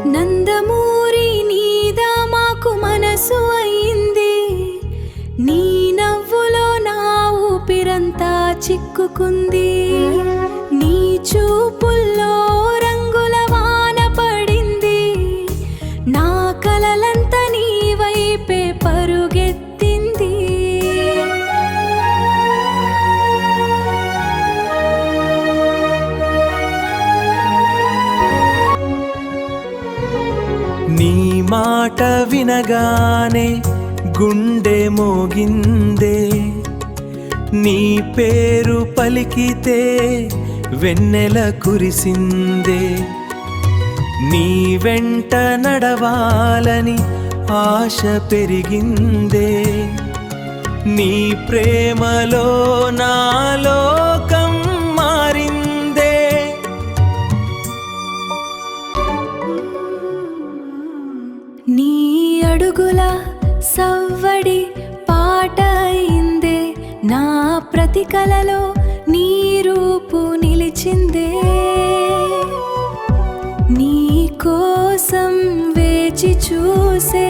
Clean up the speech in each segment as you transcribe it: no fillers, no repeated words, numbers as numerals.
నందమూరి నీదా మాకు మనసు అయింది, నీ నవ్వులో నా ఊపిరంతా చిక్కుకుంది. నీ చూపుల్లో రంగుల వాన పడింది, నా కలలంతా నీ వైపే పరుగెత్తింది. నీ మాట వినగానే గుండె మోగిందే, నీ పేరు పలికితే వెన్నెల కురిసిందే. నీ వెంట నడవాలని ఆశ పెరిగిందే, నీ ప్రేమలో నా లోకం మారిందే. నీ అడుగుల సవ్వడి పాట అయిందే, నా ప్రతి కలలో నీ రూపు నిలిచిందే. నీ కోసం వేచి చూసే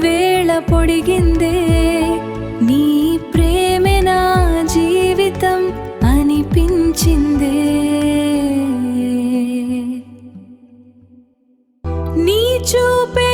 వేళ పొడిగిందే, నీ ప్రేమే నా జీవితం అనిపించిందే. నీ చూపే